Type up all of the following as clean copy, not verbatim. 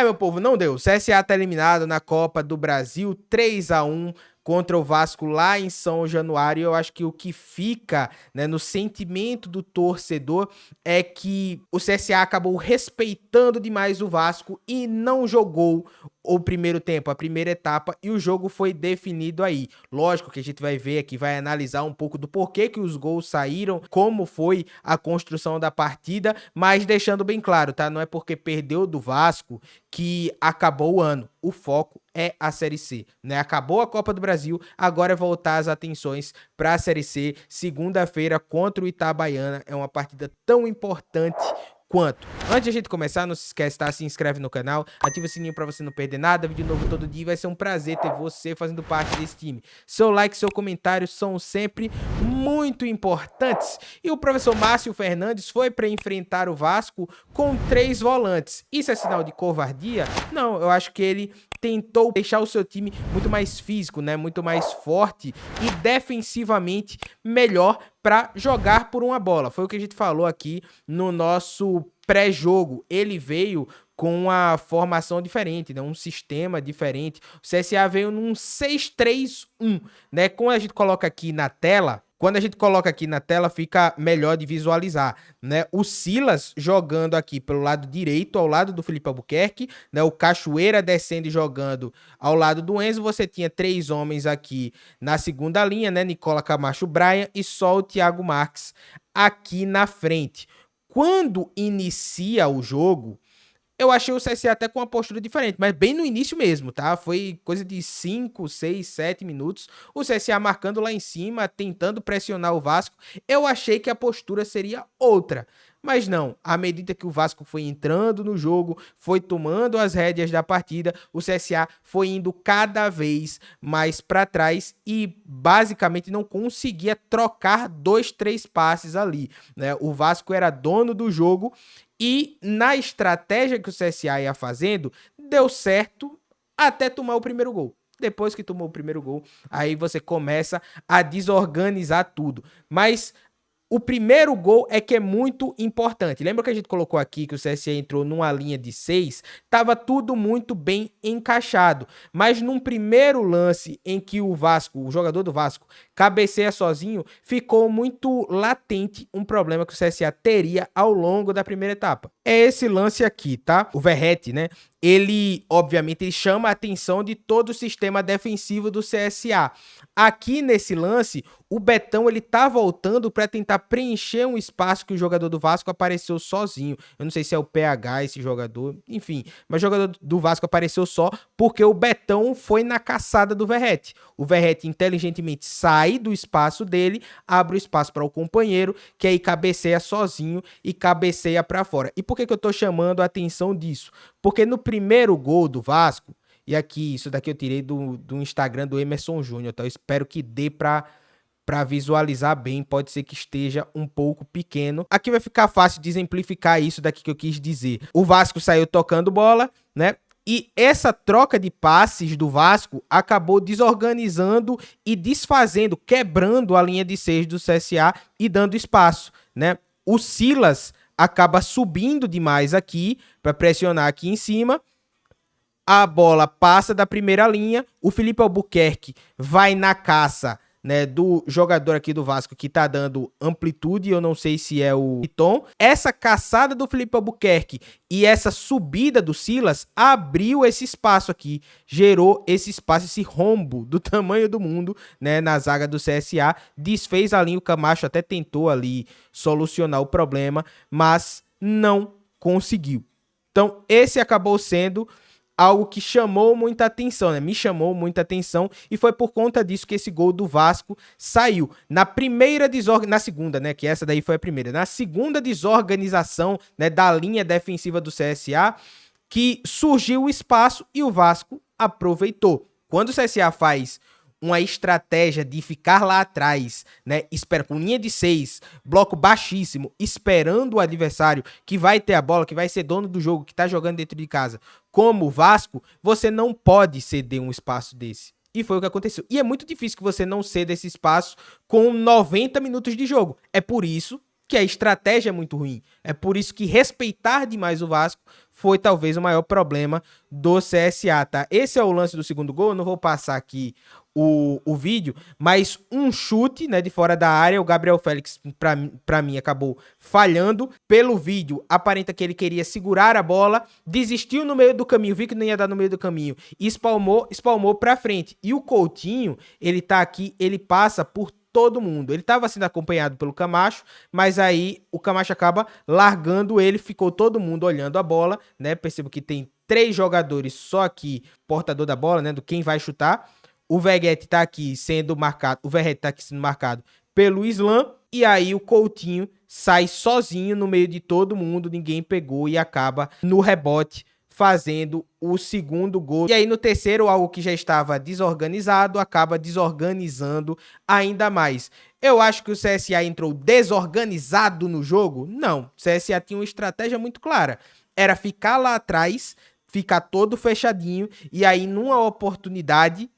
Meu povo, não deu. O CSA tá eliminado na Copa do Brasil, 3-1 contra o Vasco lá em São Januário. Eu acho que o que fica, né, no sentimento do torcedor é que o CSA acabou respeitando demais o Vasco e não jogou o primeiro tempo, a primeira etapa, e o jogo foi definido aí. Lógico que a gente vai ver aqui, vai analisar um pouco do porquê que os gols saíram, como foi a construção da partida, mas deixando bem claro, tá? Não é porque perdeu do Vasco que acabou o ano. O foco é a Série C, né? Acabou a Copa do Brasil, agora é voltar as atenções para a Série C. Segunda-feira contra o Itabaiana é uma partida tão importante quanto. Antes de a gente começar, não se esquece, tá? Se inscreve no canal, ativa o sininho pra você não perder nada, vídeo novo todo dia, vai ser um prazer ter você fazendo parte desse time. Seu like, seu comentário são sempre muito importantes. E o professor Márcio Fernandes foi para enfrentar o Vasco com 3 volantes. Isso é sinal de covardia? Não, eu acho que ele tentou deixar o seu time muito mais físico, né? Muito mais forte e defensivamente melhor para jogar por uma bola. Foi o que a gente falou aqui no nosso pré-jogo. Ele veio com uma formação diferente, né? Um sistema diferente. O CSA veio num 6-3-1, né? Como a gente coloca aqui na tela, quando a gente coloca aqui na tela, fica melhor de visualizar, né? O Silas jogando aqui pelo lado direito, ao lado do Felipe Albuquerque, né? O Cachoeira descendo e jogando ao lado do Enzo. Você tinha 3 homens aqui na segunda linha, né? Nicola Camacho, Brian e só o Thiago Marques aqui na frente. Quando inicia o jogo, eu achei o CSA até com uma postura diferente, mas bem no início mesmo, tá? Foi coisa de 5, 6, 7 minutos. O CSA marcando lá em cima, tentando pressionar o Vasco. Eu achei que a postura seria outra. Mas não, à medida que o Vasco foi entrando no jogo, foi tomando as rédeas da partida, o CSA foi indo cada vez mais para trás e basicamente não conseguia trocar 2, 3 passes ali, né? O Vasco era dono do jogo e na estratégia que o CSA ia fazendo, deu certo até tomar o primeiro gol. Depois que tomou o primeiro gol, aí você começa a desorganizar tudo. Mas o primeiro gol é que é muito importante. Lembra que a gente colocou aqui que o CSA entrou numa linha de 6? Tava tudo muito bem encaixado. Mas num primeiro lance em que o Vasco, o jogador do Vasco, cabeceia sozinho, ficou muito latente um problema que o CSA teria ao longo da primeira etapa. É esse lance aqui, tá? O Verrete, né? Ele, obviamente, ele chama a atenção de todo o sistema defensivo do CSA. Aqui nesse lance, o Betão ele tá voltando para tentar preencher um espaço que o jogador do Vasco apareceu sozinho. Eu não sei se é o PH esse jogador, enfim, mas o jogador do Vasco apareceu só porque o Betão foi na caçada do Verrete. O Verrete inteligentemente sai do espaço dele, abre o espaço para o companheiro, que aí cabeceia sozinho e cabeceia para fora. E por que eu tô chamando a atenção disso? Porque no primeiro gol do Vasco, e aqui, isso daqui eu tirei do Instagram do Emerson Júnior, tá? Eu espero que dê para visualizar bem, pode ser que esteja um pouco pequeno. Aqui vai ficar fácil de exemplificar isso daqui que eu quis dizer. O Vasco saiu tocando bola, né? E essa troca de passes do Vasco acabou desorganizando e desfazendo, quebrando a linha de 6 do CSA e dando espaço, né? O Silas acaba subindo demais aqui para pressionar aqui em cima. A bola passa da primeira linha, o Felipe Albuquerque vai na caça, né, do jogador aqui do Vasco que tá dando amplitude, eu não sei se é o Piton. Essa caçada do Felipe Albuquerque e essa subida do Silas abriu esse espaço aqui, gerou esse espaço, esse rombo do tamanho do mundo, né, na zaga do CSA, desfez a linha, o Camacho até tentou ali solucionar o problema, mas não conseguiu. Então esse acabou sendo algo que chamou muita atenção, né? Me chamou muita atenção e foi por conta disso que esse gol do Vasco saiu. Na primeira na segunda, né? Que essa daí foi a primeira. Na segunda desorganização, né, da linha defensiva do CSA, que surgiu o espaço e o Vasco aproveitou. Quando o CSA faz uma estratégia de ficar lá atrás, né, espera com linha de 6, bloco baixíssimo, esperando o adversário que vai ter a bola, que vai ser dono do jogo, que tá jogando dentro de casa, como o Vasco, você não pode ceder um espaço desse. E foi o que aconteceu. E é muito difícil que você não ceda esse espaço com 90 minutos de jogo. É por isso que a estratégia é muito ruim. É por isso que respeitar demais o Vasco foi talvez o maior problema do CSA, tá? Esse é o lance do segundo gol, eu não vou passar aqui o vídeo, mas um chute, né, de fora da área, o Gabriel Félix, pra mim, acabou falhando. Pelo vídeo, aparenta que ele queria segurar a bola, desistiu no meio do caminho, viu que não ia dar no meio do caminho, e espalmou pra frente. E o Coutinho, ele tá aqui, ele passa por todo mundo. Ele estava sendo acompanhado pelo Camacho, mas aí o Camacho acaba largando ele, ficou todo mundo olhando a bola, né? Percebo que tem 3 jogadores só aqui, portador da bola, né? Do quem vai chutar. O Veguete tá aqui sendo marcado, o Verratti tá aqui sendo marcado pelo Islam, e aí o Coutinho sai sozinho no meio de todo mundo, ninguém pegou e acaba no rebote fazendo o segundo gol. E aí no terceiro, algo que já estava desorganizado, acaba desorganizando ainda mais. Eu acho que o CSA entrou desorganizado no jogo? Não. O CSA tinha uma estratégia muito clara. Era ficar lá atrás, ficar todo fechadinho, e aí numa oportunidade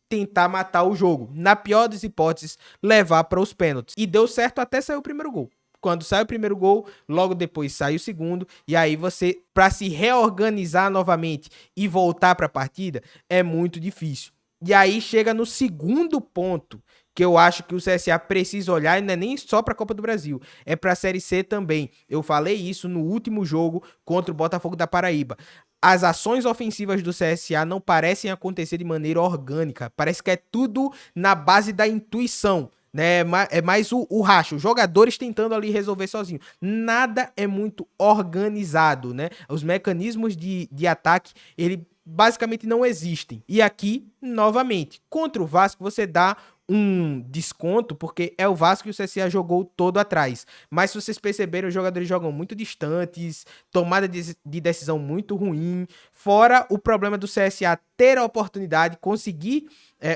tentar matar o jogo. Na pior das hipóteses, levar para os pênaltis. E deu certo até sair o primeiro gol. Quando sai o primeiro gol, logo depois sai o segundo, e aí você, para se reorganizar novamente e voltar para a partida, é muito difícil. E aí chega no segundo ponto, que eu acho que o CSA precisa olhar, e não é nem só para a Copa do Brasil, é para a Série C também. Eu falei isso no último jogo contra o Botafogo da Paraíba. As ações ofensivas do CSA não parecem acontecer de maneira orgânica. Parece que é tudo na base da intuição, né? É mais o racho, os jogadores tentando ali resolver sozinho. Nada é muito organizado, né? Os mecanismos de ataque, ele basicamente não existem. E aqui, novamente, contra o Vasco, você dá um desconto, porque é o Vasco e o CSA jogou todo atrás. Mas se vocês perceberam, os jogadores jogam muito distantes, tomada de decisão muito ruim, fora o problema do CSA ter a oportunidade, conseguir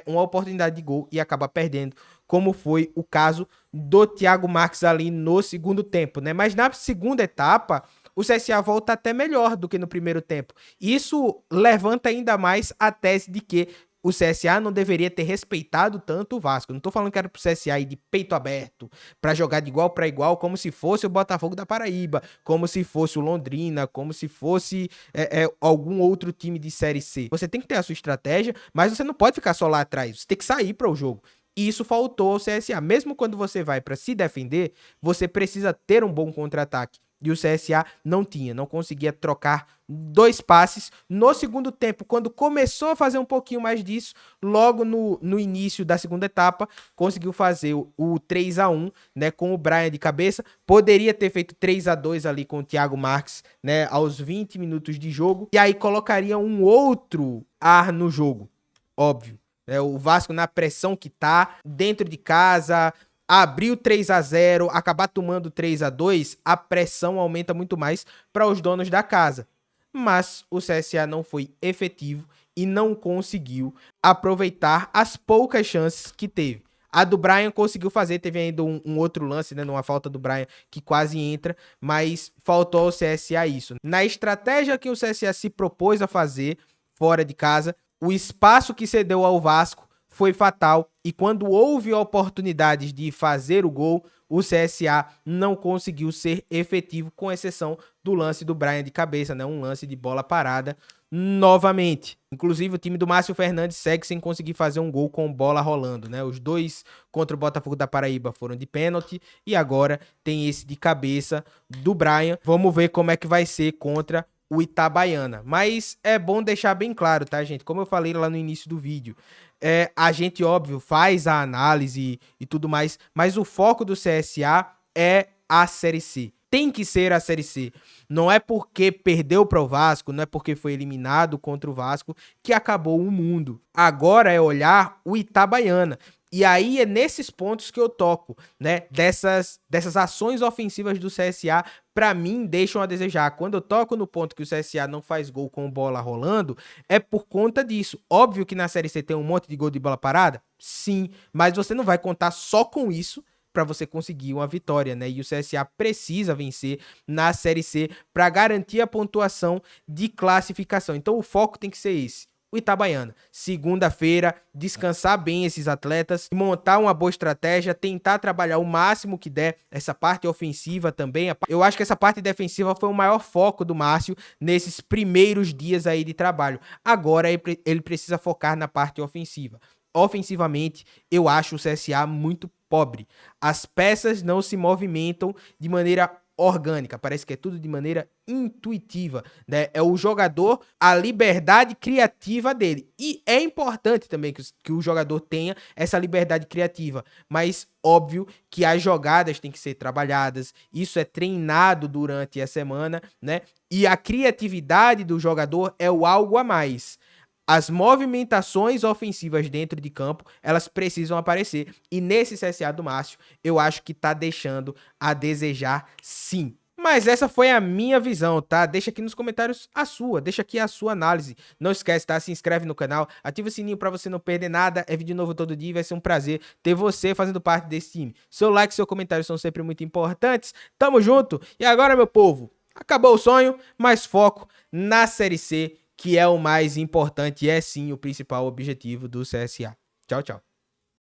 uma oportunidade de gol e acabar perdendo, como foi o caso do Thiago Marques ali no segundo tempo, né? Mas na segunda etapa, o CSA volta até melhor do que no primeiro tempo. Isso levanta ainda mais a tese de que o CSA não deveria ter respeitado tanto o Vasco. Não tô falando que era pro CSA ir de peito aberto, para jogar de igual para igual, como se fosse o Botafogo da Paraíba, como se fosse o Londrina, como se fosse algum outro time de Série C. Você tem que ter a sua estratégia, mas você não pode ficar só lá atrás. Você tem que sair para o jogo. E isso faltou ao CSA. Mesmo quando você vai para se defender, você precisa ter um bom contra-ataque. E o CSA não tinha, não conseguia trocar 2 passes. No segundo tempo, quando começou a fazer um pouquinho mais disso, logo no início da segunda etapa, conseguiu fazer o 3-1, né, com o Brian de cabeça. Poderia ter feito 3-2 ali com o Thiago Marques, né, aos 20 minutos de jogo. E aí colocaria um outro ar no jogo, óbvio. O Vasco na pressão que tá, dentro de casa, abriu 3-0, acabar tomando 3-2, a pressão aumenta muito mais para os donos da casa. Mas o CSA não foi efetivo e não conseguiu aproveitar as poucas chances que teve. A do Brian conseguiu fazer, teve ainda um outro lance, né, numa falta do Brian que quase entra, mas faltou ao CSA isso. Na estratégia que o CSA se propôs a fazer fora de casa, o espaço que cedeu ao Vasco foi fatal, e quando houve oportunidades de fazer o gol, o CSA não conseguiu ser efetivo, com exceção do lance do Brian de cabeça, né? Um lance de bola parada novamente. Inclusive o time do Márcio Fernandes segue sem conseguir fazer um gol com bola rolando, né? Os 2 contra o Botafogo da Paraíba foram de pênalti e agora tem esse de cabeça do Brian. Vamos ver como é que vai ser contra o Itabaiana. Mas é bom deixar bem claro, tá, gente? Como eu falei lá no início do vídeo, a gente, óbvio, faz a análise e tudo mais, mas o foco do CSA é a Série C. Tem que ser a Série C. Não é porque perdeu para o Vasco, não é porque foi eliminado contra o Vasco que acabou o mundo. Agora é olhar o Itabaiana. E aí é nesses pontos que eu toco, né? Dessas ações ofensivas do CSA, para mim, deixam a desejar. Quando eu toco no ponto que o CSA não faz gol com bola rolando, é por conta disso. Óbvio que na Série C tem um monte de gol de bola parada? Sim, mas você não vai contar só com isso para você conseguir uma vitória, né? E o CSA precisa vencer na Série C para garantir a pontuação de classificação. Então o foco tem que ser esse. o Itabaiana. Segunda-feira, descansar bem esses atletas, montar uma boa estratégia, tentar trabalhar o máximo que der essa parte ofensiva também. Eu acho que essa parte defensiva foi o maior foco do Márcio nesses primeiros dias aí de trabalho. Agora ele precisa focar na parte ofensiva. Ofensivamente, eu acho o CSA muito pobre. As peças não se movimentam de maneira orgânica, parece que é tudo de maneira intuitiva, né? É o jogador, a liberdade criativa dele. E é importante também que o jogador tenha essa liberdade criativa, mas óbvio que as jogadas têm que ser trabalhadas, isso é treinado durante a semana, né? E a criatividade do jogador é o algo a mais. As movimentações ofensivas dentro de campo, elas precisam aparecer. E nesse CSA do Márcio, eu acho que tá deixando a desejar sim. Mas essa foi a minha visão, tá? Deixa aqui nos comentários a sua, deixa aqui a sua análise. Não esquece, tá? Se inscreve no canal, ativa o sininho pra você não perder nada. É vídeo novo todo dia e vai ser um prazer ter você fazendo parte desse time. Seu like e seu comentário são sempre muito importantes. Tamo junto. E agora, meu povo, acabou o sonho, mas foco na Série C, que é o mais importante e é sim o principal objetivo do CSA. Tchau, tchau.